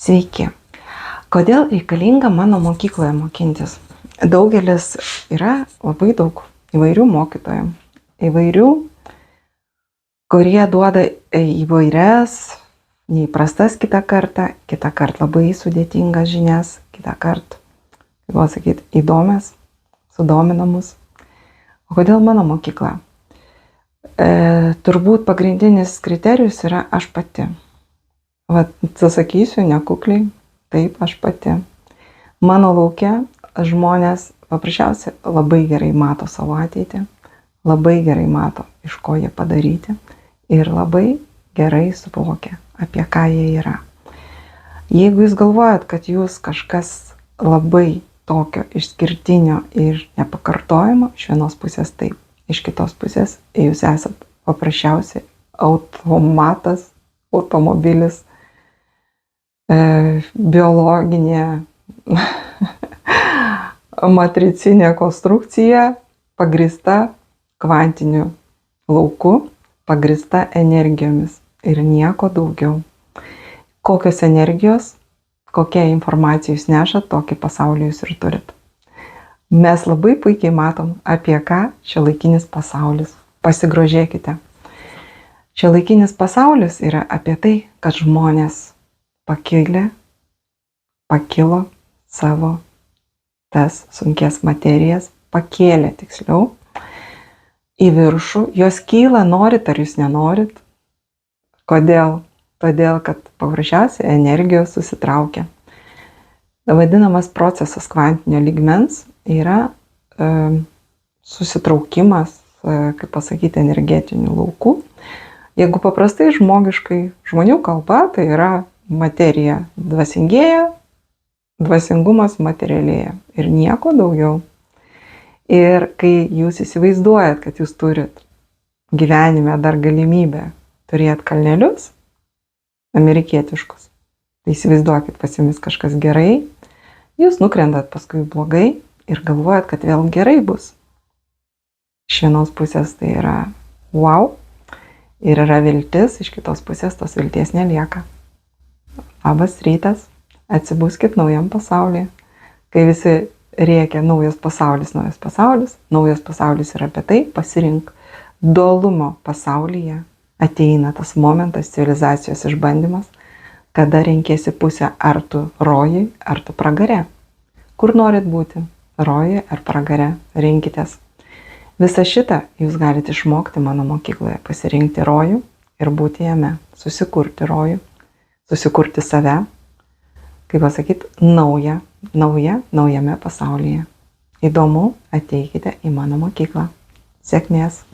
Sveiki. Kodėl reikalinga mano mokykloje mokintis? Daugelis yra labai daug įvairių mokytojų. Įvairių, kurie duoda įvairias, neįprastas kitą kartą labai sudėtingas žinias, kitą kartą, įdomias, sudominamus. O kodėl mano mokykla? Turbūt pagrindinis kriterijus yra aš pati. Sakysiu nekukliai, taip, aš pati. Mano lauke žmonės paprasčiausiai labai gerai mato savo ateitį, labai gerai mato, iš ko jie padaryti ir labai gerai suvokia, apie ką jie yra. Jeigu jūs galvojat, kad jūs kažkas labai tokio išskirtinio ir nepakartojimo, iš vienos pusės taip, iš kitos pusės jūs esat paprasčiausiai automatas, automobilis, biologinė matricinė konstrukcija pagrįsta kvantiniu lauku, pagrįsta energijomis ir nieko daugiau. Kokios energijos, kokia informacija jūs nešat, tokį pasaulį jūs ir turit. Mes labai puikiai matom, apie ką šiuolaikinis pasaulis. Pasigrožėkite. Šiuolaikinis pasaulis yra apie tai, kad žmonės pakilo savo tas sunkės materijas, pakėlė tiksliau į viršų, jos kyla, norit ar jūs nenorit. Kodėl? Todėl, kad paprasčiausiai energijos susitraukia. Vadinamas procesas kvantinio lygmens yra susitraukimas, energetinių laukų. Jeigu paprastai žmogiškai žmonių kalba, tai yra materija dvasingėja, dvasingumas materialėja ir nieko daugiau. Ir kai jūs įsivaizduojat, kad jūs turit gyvenime dar galimybę turėti kalnelius amerikietiškus, tai įsivaizduokit, pas jumis kažkas gerai, jūs nukrentat paskui blogai ir galvojat, kad vėl gerai bus. Iš vienos pusės tai yra wow ir yra viltis, iš kitos pusės tos vilties nelieka. Labas rytas, atsibuskit naujam pasaulyje. Kai visi rėkia naujas pasaulis, naujas pasaulis yra apie tai, pasirink. Dualumo pasaulyje ateina tas momentas, civilizacijos išbandymas, kada renkėsi pusę ar tu rojai, ar tu pragare. Kur norit būti? Rojai ar pragare? Rinkitės. Visą šitą jūs galite išmokti mano mokykloje, pasirinkti rojų ir būti jame, susikurti rojų, susikurti save, naujame pasaulyje. Įdomu, ateikite į mano mokyklą. Sėkmės!